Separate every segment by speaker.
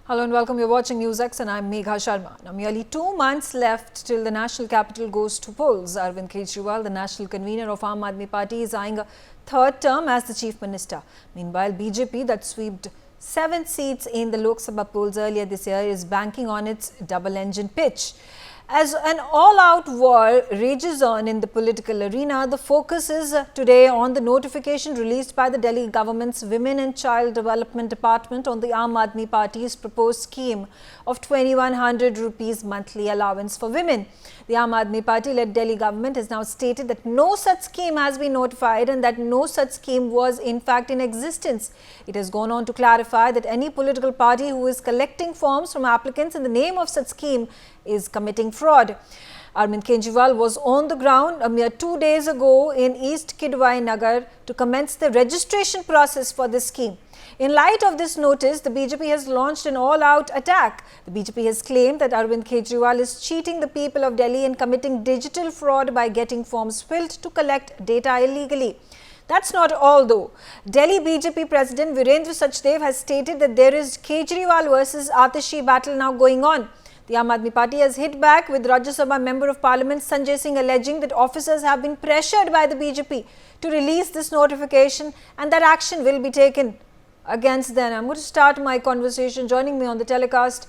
Speaker 1: Hello and welcome. You're watching NewsX and I'm Megha Sharma. Now, merely 2 months left till the national capital goes to polls. Arvind Kejriwal, the national convener of Aam Aadmi Party, is eyeing a third term as the chief minister. Meanwhile, BJP, that swept 7 seats in the Lok Sabha polls earlier this year, is banking on its double-engine pitch. As an all-out war rages on in the political arena, the focus is today on the notification released by the Delhi government's Women and Child Development Department on the Aam Aadmi Party's proposed scheme of 2100 rupees monthly allowance for women. The Aam Aadmi Party-led Delhi government has now stated that no such scheme has been notified and that no such scheme was in fact in existence. It has gone on to clarify that any political party who is collecting forms from applicants in the name of such scheme is committing fraud. Arvind Kejriwal was on the ground a mere 2 days ago in East Kidwai Nagar to commence the registration process for this scheme. In light of this notice, the BJP has launched an all-out attack. The BJP has claimed that Arvind Kejriwal is cheating the people of Delhi and committing digital fraud by getting forms filled to collect data illegally. That's not all though. Delhi BJP President Virendra Sachdev has stated that there is Kejriwal versus Atashi battle now going on. The Aam Aadmi Party has hit back with Rajya Sabha Member of Parliament Sanjay Singh alleging that officers have been pressured by the BJP to release this notification and that action will be taken against them. I'm going to start my conversation. Joining me on the telecast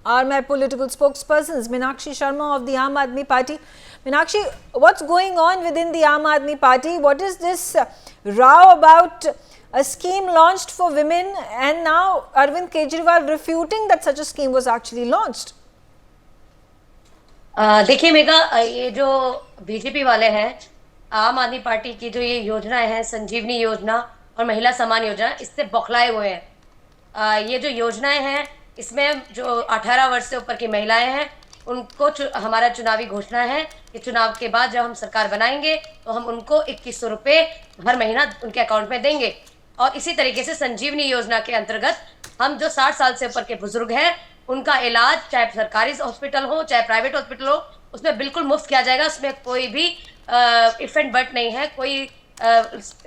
Speaker 1: are my political spokespersons, Meenakshi Sharma of the Aam Aadmi Party. Meenakshi, what's going on within the Aam Aadmi Party? What is this row about a scheme launched for women and now Arvind Kejriwal refuting that such a scheme was actually launched?
Speaker 2: देखिए mega, ये जो BJP वाले हैं, आम आदमी party की जो ये योजनाएं हैं, संजीवनी योजना और महिला सम्मान योजना, इससे बौखलाए हुए हैं। ये जो योजनाएं हैं, इसमें जो 18 वर्ष से ऊपर की महिलाएं हैं, उनको हमारा चुनावी घोषणा है कि चुनाव के बाद जब हम सरकार बनाएंगे तो हम उनको 2100 रुपये हर महीना उनके अकाउंट में देंगे। और इसी तरीके से संजीवनी योजना के अंतर्गत हम जो 60 साल से ऊपर के बुजुर्ग हैं, उनका इलाज चाहे सरकारी हॉस्पिटल हो चाहे प्राइवेट हॉस्पिटल हो, उसमें बिल्कुल मुफ्त किया जाएगा। उसमें कोई भी इफ एंड बट नहीं है, कोई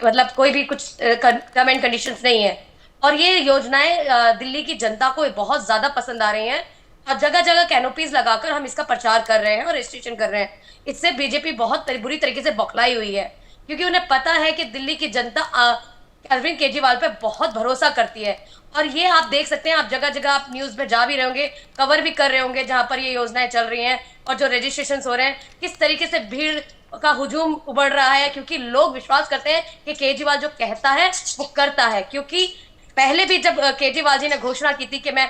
Speaker 2: मतलब कोई भी कुछ टर्म एंड कंडीशंस नहीं है। और ये योजनाएं दिल्ली की जनता को बहुत ज्यादा पसंद आ रही हैं और जगह जगह कैनोपीज लगाकर हम इसका प्रचार कर रहे हैं और रजिस्ट्रेशन कर रहे हैं। इससे बीजेपी बहुत बुरी तरीके से बौखलाई हुई है, क्योंकि उन्हें पता है कि दिल्ली की जनता अरविंद केजरीवाल पे बहुत भरोसा करती है। और ये आप देख सकते हैं, आप जगह जगह आप न्यूज में जा भी रहे होंगे, कवर भी कर रहे होंगे, जहां पर ये योजनाएं चल रही हैं और जो रजिस्ट्रेशन हो रहे हैं, किस तरीके से भीड़ का हुजूम उबड़ रहा है, क्योंकि लोग विश्वास करते हैं कि केजरीवाल जो कहता है वो करता है। क्योंकि पहले भी जब केजरीवाल जी ने घोषणा की थी कि मैं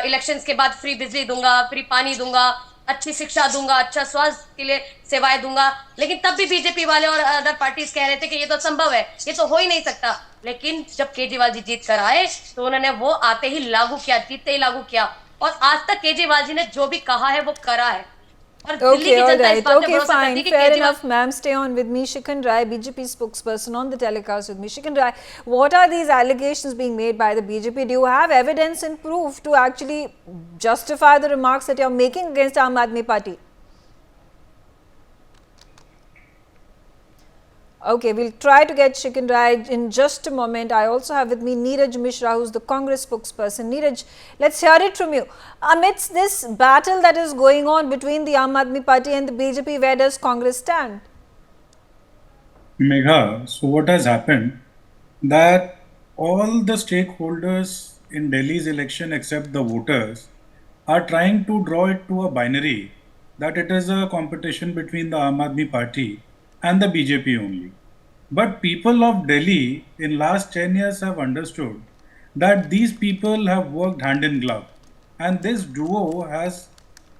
Speaker 2: इलेक्शंस के बाद फ्री बिजली दूंगा, फ्री पानी दूंगा, अच्छी शिक्षा दूंगा, अच्छा स्वास्थ्य के लिए सेवाएं दूंगा, लेकिन तब भी बीजेपी वाले और अदर पार्टीज कह रहे थे कि ये तो असंभव है, ये तो हो ही नहीं सकता। लेकिन जब केजरीवाल जी जीत कर आए तो उन्होंने वो आते ही लागू किया, जीतते ही लागू किया। और आज तक केजरीवाल जी ने जो भी कहा है वो करा है।
Speaker 1: Okay, all right. Okay, fine. Fair enough, ma'am. Stay on with me. Shikan Rai, BJP spokesperson on the telecast with me. Shikan Rai, what are these allegations being made by the BJP? Do you have evidence and proof to actually justify the remarks that you're making against Aam Aadmi Party? Okay, we'll try to get Shikan Rai in just a moment. I also have with me Neeraj Mishra, who's the Congress spokesperson. Neeraj, let's hear it from you. Amidst this battle that is going on between the Aam Aadmi Party and the BJP, where does Congress stand?
Speaker 3: Megha, so what has happened that all the stakeholders in Delhi's election except the voters are trying to draw it to a binary that it is a competition between the Aam Aadmi Party and the BJP only. But people of Delhi in last 10 years have understood that these people have worked hand in glove, and this duo has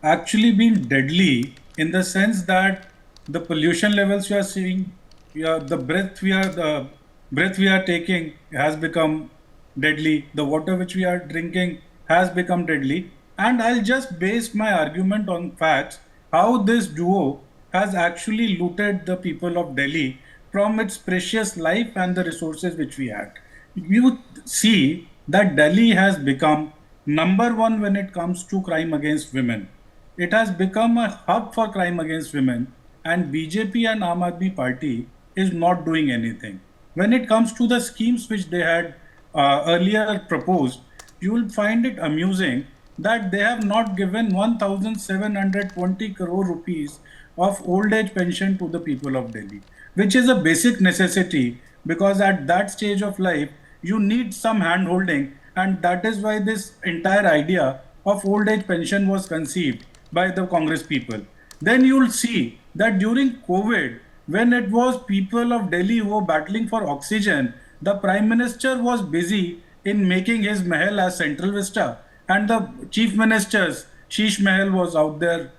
Speaker 3: actually been deadly in the sense that the pollution levels you are seeing, the breath we are taking has become deadly, the water which we are drinking has become deadly. And I'll just base my argument on facts, how this duo has actually looted the people of Delhi from its precious life and the resources which we had. You see that Delhi has become number one when it comes to crime against women. It has become a hub for crime against women, and BJP and Aam Aadmi Party is not doing anything. When it comes to the schemes which they had earlier proposed, you will find it amusing that they have not given 1,720 crore rupees of old age pension to the people of Delhi, which is a basic necessity because at that stage of life you need some hand holding, and that is why this entire idea of old age pension was conceived by the Congress people. Then you will see that during COVID, when it was people of Delhi who were battling for oxygen, the Prime Minister was busy in making his mahal as Central Vista, and the Chief Minister's Sheesh Mahal was out there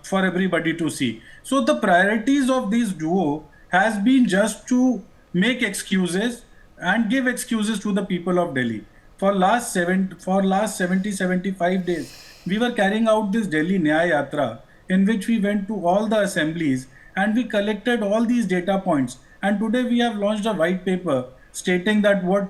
Speaker 3: for everybody to see. So the priorities of this duo has been just to make excuses and give excuses to the people of Delhi. For last 70-75 days, we were carrying out this Delhi Nyaya Yatra, in which we went to all the assemblies and we collected all these data points. And today we have launched a white paper stating that what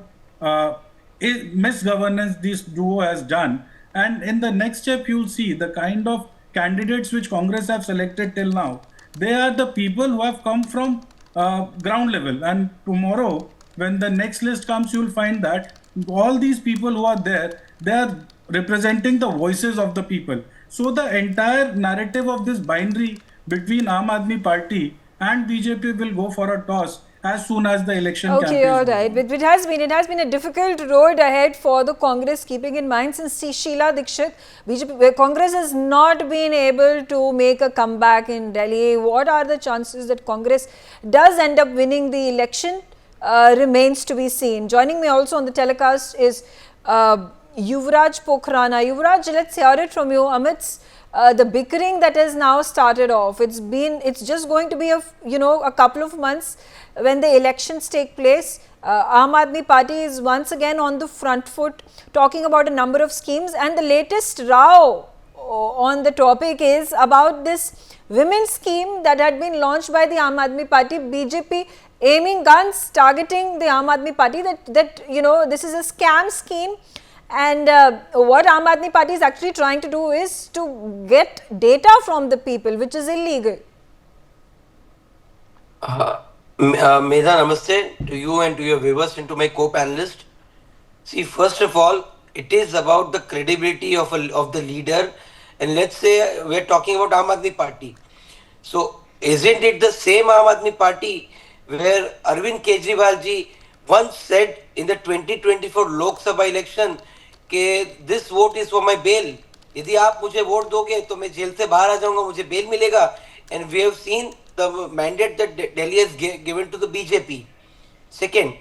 Speaker 3: misgovernance this duo has done. And in the next step, you'll see the kind of candidates which Congress have selected till now. They are the people who have come from ground level. And tomorrow, when the next list comes, you'll find that all these people who are there, they are representing the voices of the people. So the entire narrative of this binary between Aam Aadmi Party and BJP will go for a toss as soon as the election
Speaker 1: Okay, all
Speaker 3: campaign
Speaker 1: right.
Speaker 3: goes on.
Speaker 1: But it has been a difficult road ahead for the Congress, keeping in mind since Sheila Dikshit, BJP, Congress has not been able to make a comeback in Delhi. What are the chances that Congress does end up winning the election? Remains to be seen. Joining me also on the telecast is Yuvraj Pokhrana. Yuvraj, let's hear it from you. Amidst the bickering that has now started off, it's just going to be a couple of months when the elections take place. Aam Aadmi Party is once again on the front foot, talking about a number of schemes, and the latest row on the topic is about this women's scheme that had been launched by the Aam Aadmi Party. BJP aiming guns, targeting the Aam Aadmi Party that this is a scam scheme, and what Aam Aadmi Party is actually trying to do is to get data from the people, which is illegal.
Speaker 4: Medha, namaste to you and to your viewers and to my co-panelist. See, first of all, it is about the credibility of the leader, and let's say we're talking about Aam Aadmi Party. So, isn't it the same Aam Aadmi Party where Arvind Kejriwal ji once said in the 2024 Lok Sabha election कि this vote is for my bail. यदि आप मुझे vote दोगे तो मैं jail से बाहर आ जाऊंगा, मुझे बेल मिलेगा. And we have seen the mandate that Delhi has given to the BJP. Second,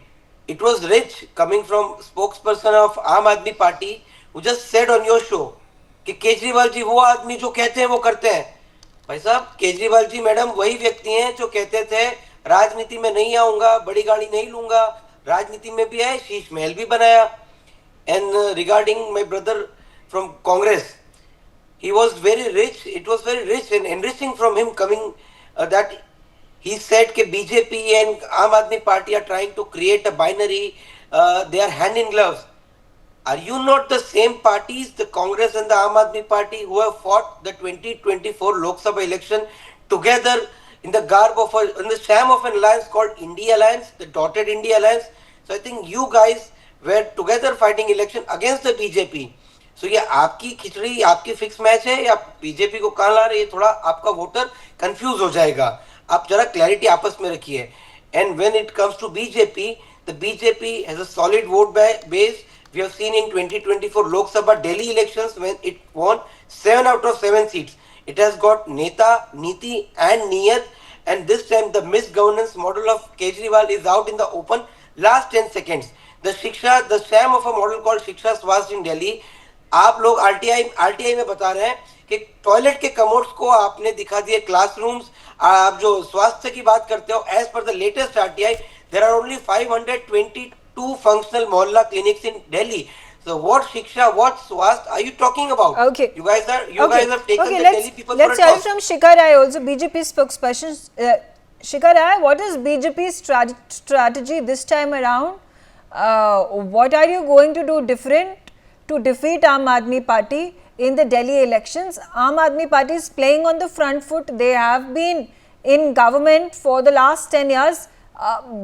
Speaker 4: it was rich coming from spokesperson of Aam Aadmi Party who just said on your show कि केजरीवाल जी वो आदमी जो कहते हैं वो करते हैं. भाई साहब, केजरीवाल जी मैडम वही व्यक्ति हैं जो कहते थे राजनीति में नहीं आऊंगा, बड़ी गाड़ी नहीं लूंगा, राजनीति में भी आए, शीश महल भी बनाया. And regarding my brother from Congress, he was very rich. It was very rich and enriching from him coming that he said that BJP and Aam Aadmi Party are trying to create a binary. They are hand in gloves. Are you not the same parties, the Congress and the Aam Aadmi Party, who have fought the 2024 Lok Sabha election together in the garb of in the sham of an alliance called India Alliance, the dotted India Alliance? So I think you guys were together fighting election against the BJP. So ये आपकी खिचड़ी, आपकी fix match है या BJP को कहाँ ला रहे हैं? ये थोड़ा आपका वोटर कंफ्यूज हो जाएगा. आप जरा क्लैरिटी आपस में रखिए. And when it comes to BJP, the BJP has a solid vote base. We have seen in 2024 Lok Sabha Delhi elections when it won 7 out of 7 seats. It has got Neta, Niti and Niyat, and this time the misgovernance model of Kejriwal is out in the open last 10 seconds. The sham of a model called Shiksha Swasth in Delhi. आप लोग RTI में बता रहे हैं कि toilet के commodes को आपने दिखा दिए क्लासरूम्स. आप जो स्वास्थ्य की बात करते हो, as per the latest RTI there are only 522 functional mohalla clinics in Delhi. So what Shiksha, what Swasth are you talking about?
Speaker 1: Okay.
Speaker 4: You guys have taken the Delhi people
Speaker 1: let's
Speaker 4: for a
Speaker 1: hear
Speaker 4: toss.
Speaker 1: from Shikhar Rai, also BJP spokesperson. Shikhar Rai, what is BJP's strategy this time around? What are you going to do different to defeat Aam Aadmi Party in the Delhi elections? Aam Aadmi Party is playing on the front foot. They have been in government for the last 10 years.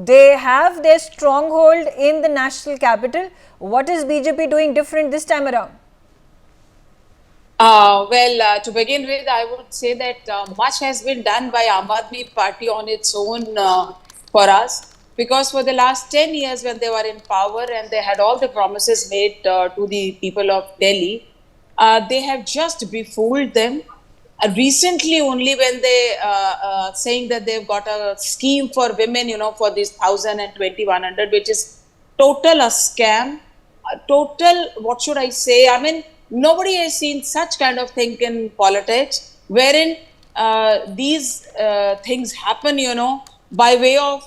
Speaker 1: They have their stronghold in the national capital. What is BJP doing different this time around?
Speaker 5: To begin with, I would say that much has been done by Aam Aadmi Party on its own for us, because for the last 10 years when they were in power and they had all the promises made to the people of Delhi, they have just befooled them. Recently, only when they saying that they've got a scheme for women, for this 1,000 and 2,100, which is total a scam, a total, what should I say? I mean, nobody has seen such kind of thing in politics, wherein these things happen, by way of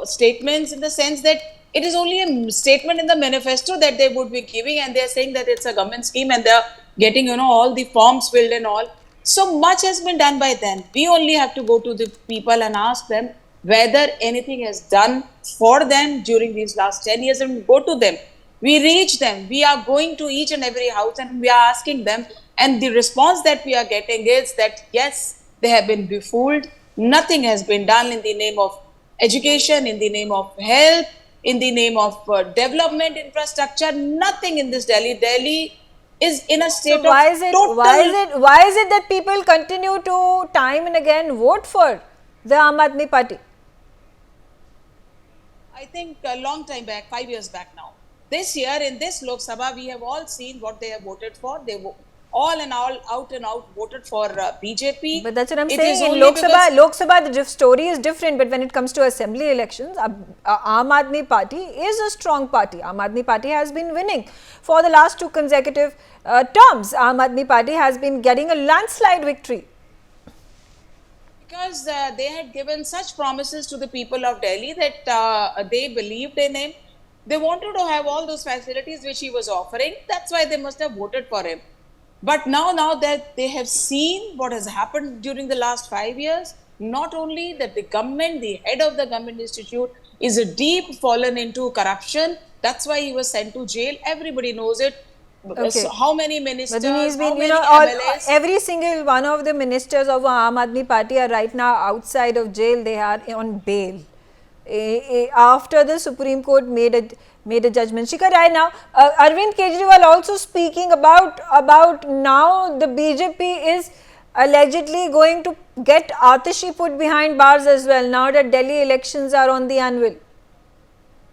Speaker 5: statements, in the sense that it is only a statement in the manifesto that they would be giving, and they're saying that it's a government scheme, and they're getting, all the forms filled and all. So much has been done by them. We only have to go to the people and ask them whether anything has done for them during these last 10 years, and go to them. We reach them. We are going to each and every house and we are asking them. And the response that we are getting is that, yes, they have been befooled. Nothing has been done in the name of education, in the name of health, in the name of development infrastructure. Nothing in this Delhi. Delhi is in a state
Speaker 1: So why
Speaker 5: of
Speaker 1: is it
Speaker 5: total...
Speaker 1: why is it that people continue to time and again vote for the Aam Aadmi Party?
Speaker 5: I think a long time back, 5 years back now. This year in this Lok Sabha, we have all seen what they have voted for. They all and out voted for BJP.
Speaker 1: But that's what I'm
Speaker 5: It
Speaker 1: saying.
Speaker 5: is
Speaker 1: In
Speaker 5: only
Speaker 1: Lok
Speaker 5: because-
Speaker 1: Sabha, the story is different. But when it comes to assembly elections, Aam Aadmi Party is a strong party. Aam Aadmi Party has been winning for the last 2 consecutive terms. Aam Aadmi Party has been getting a landslide victory.
Speaker 5: Because they had given such promises to the people of Delhi that they believed in him. They wanted to have all those facilities which he was offering. That's why they must have voted for him. But now that they have seen what has happened during the last 5 years, not only that the government, the head of the government institute, is a deep fallen into corruption. That's why he was sent to jail. Everybody knows it.
Speaker 1: Okay.
Speaker 5: So how many ministers,
Speaker 1: But then he's
Speaker 5: how
Speaker 1: been,
Speaker 5: many
Speaker 1: all,
Speaker 5: MLAs?
Speaker 1: every single one of the ministers of Aam Aadmi Party are right now outside of jail. They are on bail. After the Supreme Court made a judgment. Shikha, right now, Arvind Kejriwal also speaking about now the BJP is allegedly going to get Atashi put behind bars as well, now that Delhi elections are on the anvil.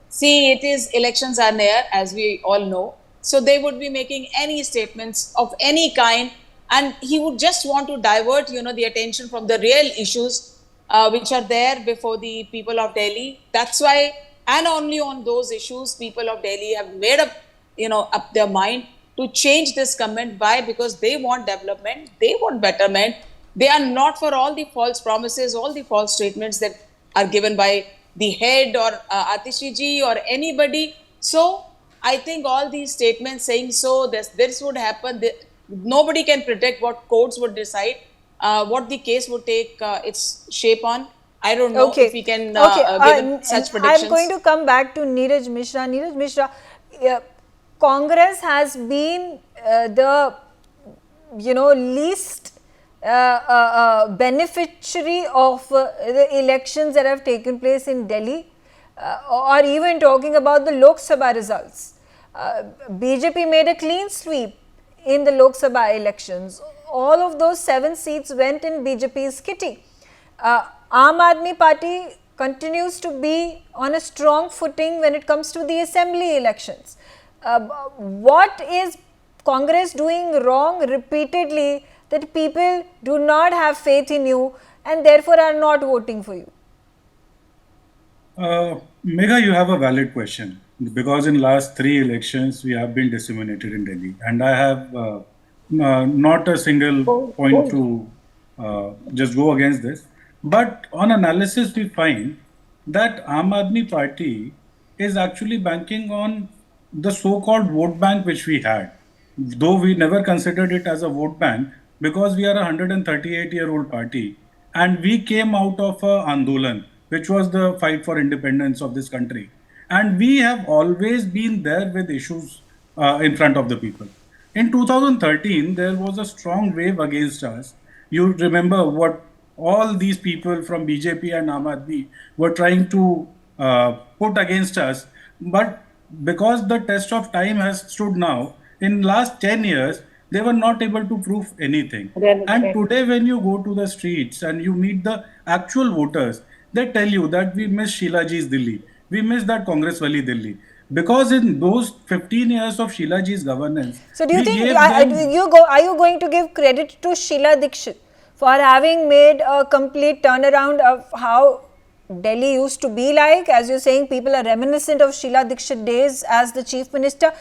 Speaker 5: See, it is elections are near, as we all know. So they would be making any statements of any kind, and he would just want to divert, the attention from the real issues which are there before the people of Delhi. That's why, and only on those issues, people of Delhi have made up, up their mind to change this government. Why? Because they want development, they want betterment. They are not for all the false promises, all the false statements that are given by the head or Atishi ji or anybody. So I think all these statements saying so, this would happen, nobody can predict what courts would decide, what the case would take its shape on. I don't know if we can give such predictions.
Speaker 1: I'm going to come back to Neeraj Mishra. Neeraj Mishra, Congress has been the least beneficiary of the elections that have taken place in Delhi, or even talking about the Lok Sabha results. BJP made a clean sweep in the Lok Sabha elections. All of those 7 seats went in BJP's kitty. Aam Aadmi Party continues to be on a strong footing when it comes to the assembly elections. What is Congress doing wrong repeatedly that people do not have faith in you and therefore are not voting for you?
Speaker 3: Megha, you have a valid question, because in last 3 elections we have been disseminated in Delhi, and I have not a single point to just go against this. But on analysis, we find that Aam Aadmi Party is actually banking on the so-called vote bank which we had, though we never considered it as a vote bank, because we are a 138-year-old party, and we came out of a Andolan, which was the fight for independence of this country. And we have always been there with issues in front of the people. In 2013, there was a strong wave against us. You remember what all these people from BJP and Aam Aadmi were trying to put against us. But because the test of time has stood now, in last 10 years, they were not able to prove anything. And today, when you go to the streets and you meet the actual voters, they tell you that we miss Sheila Ji's Delhi. We miss that Congress Wali Delhi. Because in those 15 years of Sheila Ji's governance,
Speaker 1: So do you
Speaker 3: we
Speaker 1: think
Speaker 3: gave them...
Speaker 1: are you going to give credit to Sheila Dikshit for having made a complete turnaround of how Delhi used to be like? As you're saying, people are reminiscent of Sheila Dikshit days as the chief minister.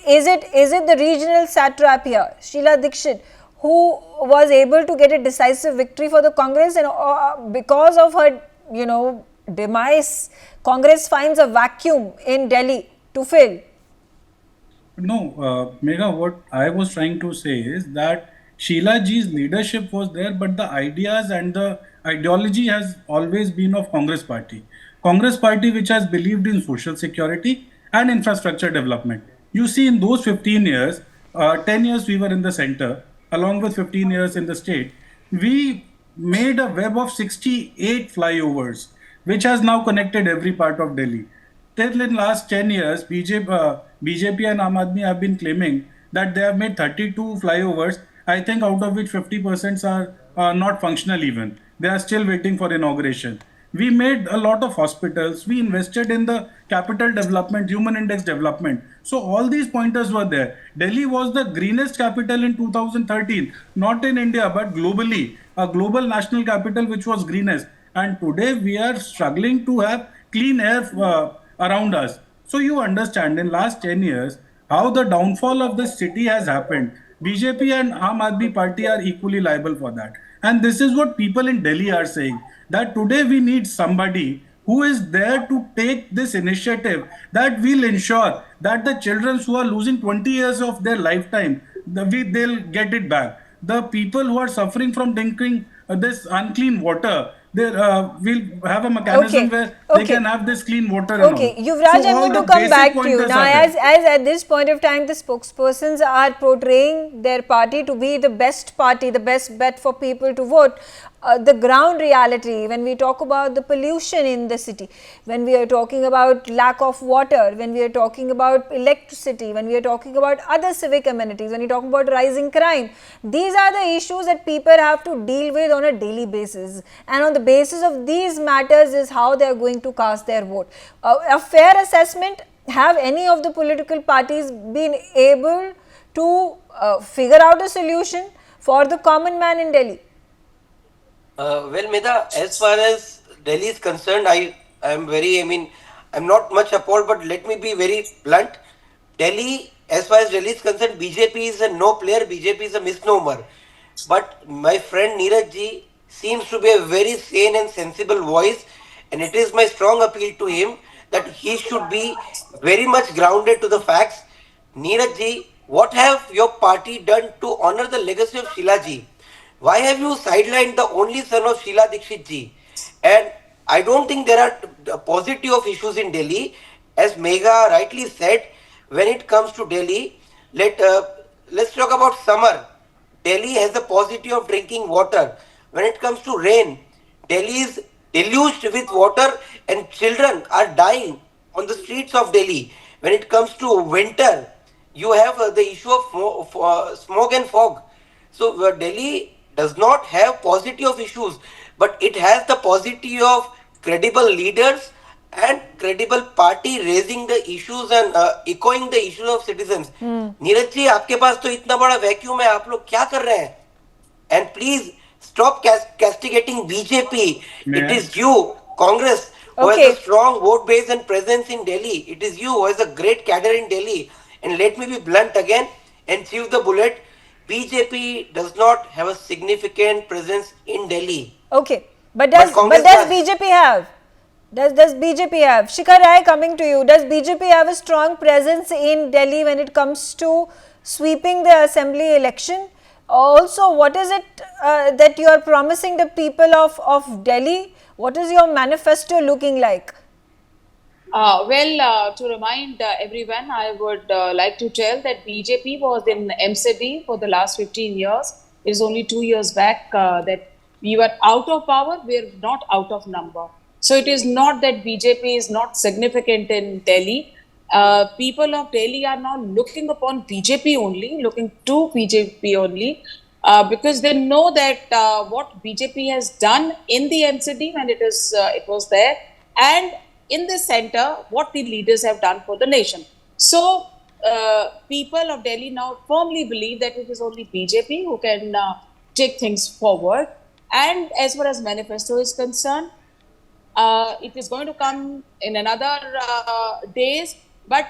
Speaker 1: Is it the regional satrap here, Sheila Dikshit, who was able to get a decisive victory for the Congress, and because of her, demise, Congress finds a vacuum in Delhi to fill?
Speaker 3: No, Megha, what I was trying to say is that Sheila Ji's leadership was there, but the ideas and the ideology has always been of Congress Party. Congress Party, which has believed in social security and infrastructure development. You see, in those 15 years, 10 years we were in the center, along with 15 years in the state, we made a web of 68 flyovers, which has now connected every part of Delhi. Till in last 10 years, BJP and Aam Aadmi have been claiming that they have made 32 flyovers. I think out of which 50% are not functional even. They are still waiting for inauguration. We made a lot of hospitals. We invested in the capital development, human index development. So all these pointers were there. Delhi was the greenest capital in 2013, not in India, but globally, a global national capital which was greenest. And today we are struggling to have clean air around us. So you understand in last 10 years how the downfall of this city has happened. BJP and Aam Aadmi Party are equally liable for that. And this is what people in Delhi are saying, that today we need somebody who is there to take this initiative that will ensure that the children who are losing 20 years of their lifetime, they'll get it back. The people who are suffering from drinking this unclean water, they will have a mechanism where they can have this clean water and all.
Speaker 1: Yuvraj,
Speaker 3: So
Speaker 1: I'm
Speaker 3: all
Speaker 1: going to
Speaker 3: the
Speaker 1: come
Speaker 3: basic
Speaker 1: back to you.
Speaker 3: pointers
Speaker 1: Now,
Speaker 3: are
Speaker 1: as
Speaker 3: there.
Speaker 1: at this point of time, the spokespersons are portraying their party to be the best party, the best bet for people to vote. The ground reality, when we talk about the pollution in the city, when we are talking about lack of water, when we are talking about electricity, when we are talking about other civic amenities, when we talk about rising crime, these are the issues that people have to deal with on a daily basis. And on the basis of these matters is how they are going to cast their vote. A fair assessment, have any of the political parties been able to figure out a solution for the common man in Delhi?
Speaker 4: Well, Medha, as far as Delhi is concerned, I'm not much appalled, but let me be very blunt. Delhi, as far as Delhi is concerned, BJP is a no player, BJP is a misnomer. But my friend Neeraj ji seems to be a very sane and sensible voice, and it is my strong appeal to him that he should be very much grounded to the facts. Neeraj ji, what have your party done to honor the legacy of Sheila ji? Why have you sidelined the only son of Sheila Dikshit ji? And I don't think there are positive of issues in Delhi. As Megha rightly said, when it comes to Delhi, let's talk about summer. Delhi has the positive of drinking water. When it comes to rain, Delhi is deluged with water and children are dying on the streets of Delhi. When it comes to winter, you have the issue of smog and fog. So Delhi does not have positive of issues, but it has the positive of credible leaders and credible party raising the issues and echoing the issues of citizens. Neeraj ji आपके पास तो इतना बड़ा vacuum है आप लोग क्या कर रहे हैं and please stop castigating BJP. It is you, Congress, who has a strong vote base and presence in Delhi. It is you who has a great cadre in Delhi. And let me be blunt again and chew the bullet. BJP does not have a significant presence in Delhi.
Speaker 1: Okay, but does BJP have? Does BJP have? Shikhar Rai, coming to you. Does BJP have a strong presence in Delhi when it comes to sweeping the assembly election? Also, what is it that you are promising the people of Delhi? What is your manifesto looking like?
Speaker 5: To remind everyone, I would like to tell that BJP was in MCD for the last 15 years. It is only 2 years back that We were out of power, we're not out of number. So it is not that BJP is not significant in Delhi. People of Delhi are now looking upon BJP only, looking to BJP only, because they know that what BJP has done in the MCD when it was there, and in the center, what the leaders have done for the nation. So people of Delhi now firmly believe that it is only BJP who can take things forward. And as far as manifesto is concerned, it is going to come in another days, but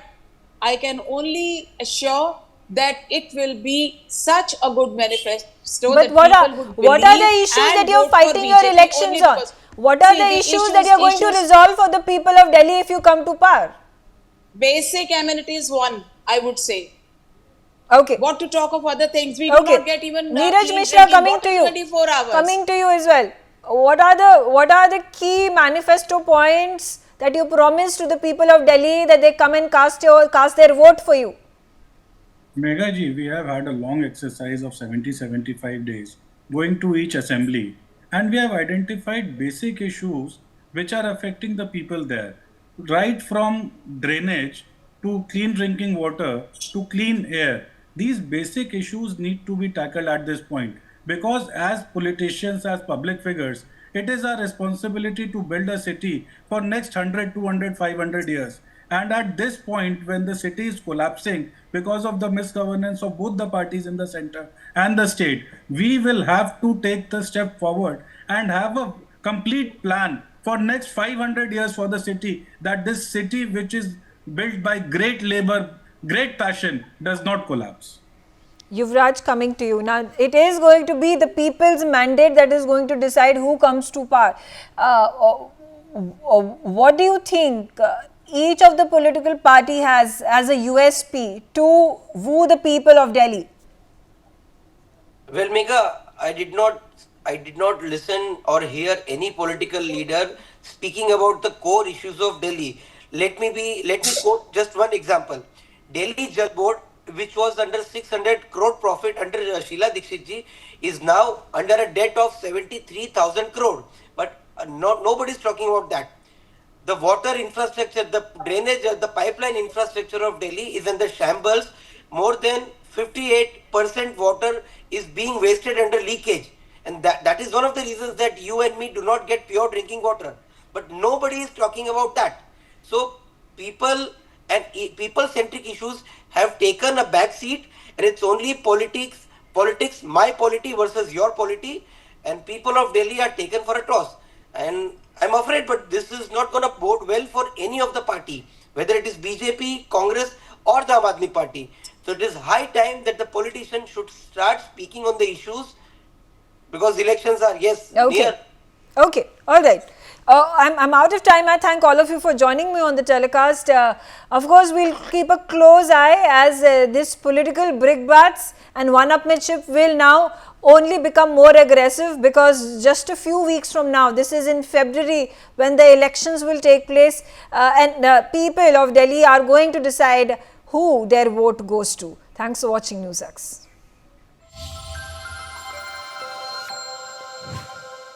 Speaker 5: I can only assure that it will be such a good manifesto
Speaker 1: But
Speaker 5: that
Speaker 1: what are
Speaker 5: people would believe
Speaker 1: what are the issues that
Speaker 5: and
Speaker 1: you're
Speaker 5: vote for
Speaker 1: fighting your
Speaker 5: BJP
Speaker 1: elections
Speaker 5: only
Speaker 1: on?
Speaker 5: because-
Speaker 1: What are
Speaker 5: See,
Speaker 1: the issues that you're going to resolve for the people of Delhi if you come to power?
Speaker 5: Basic amenities, one, I would say.
Speaker 1: Okay.
Speaker 5: What to talk of other things? We do
Speaker 1: Okay.
Speaker 5: not get even
Speaker 1: Neeraj
Speaker 5: clean
Speaker 1: Mishra,
Speaker 5: drinking
Speaker 1: coming
Speaker 5: water
Speaker 1: to you.
Speaker 5: 24 hours.
Speaker 1: Coming to you as well. What are the key manifesto points that you promised to the people of Delhi that they come and cast their vote for you?
Speaker 3: Megha ji, we have had a long exercise of 75 days going to each assembly, and we have identified basic issues which are affecting the people there, right from drainage to clean drinking water to clean air. These basic issues need to be tackled at this point because, as politicians, as public figures, it is our responsibility to build a city for next 100, 200, 500 years. And at this point, when the city is collapsing because of the misgovernance of both the parties in the center and the state, we will have to take the step forward and have a complete plan for next 500 years for the city, that this city, which is built by great labor, great passion, does not collapse.
Speaker 1: Yuvraj, coming to you. Now, it is going to be the people's mandate that is going to decide who comes to power. What do you think each of the political party has as a USP to woo the people of Delhi?
Speaker 4: Well, Megha, I did not listen or hear any political leader speaking about the core issues of Delhi. Let me quote just one example. Delhi Jal Board, which was under 600 crore profit under Sheila Dikshit ji, is now under a debt of 73,000 crore. But nobody is talking about that. The water infrastructure, the drainage, the pipeline infrastructure of Delhi is in the shambles. More than 58% water is being wasted under leakage. And that is one of the reasons that you and me do not get pure drinking water. But nobody is talking about that. So people and people-centric issues have taken a back seat, and it's only politics, my polity versus your polity, and people of Delhi are taken for a toss. And I'm afraid, but this is not going to bode well for any of the party, whether it is BJP, Congress, or the Aam Aadmi Party. So it is high time that the politicians should start speaking on the issues, because elections are, yes,
Speaker 1: Okay.
Speaker 4: near.
Speaker 1: Okay. All right. I'm out of time. I thank all of you for joining me on the telecast. Of course, we'll keep a close eye as this political brickbats and one-upmanship will now only become more aggressive, because just a few weeks from now, this is in February when the elections will take place, and people of Delhi are going to decide who their vote goes to. Thanks for watching NewsX.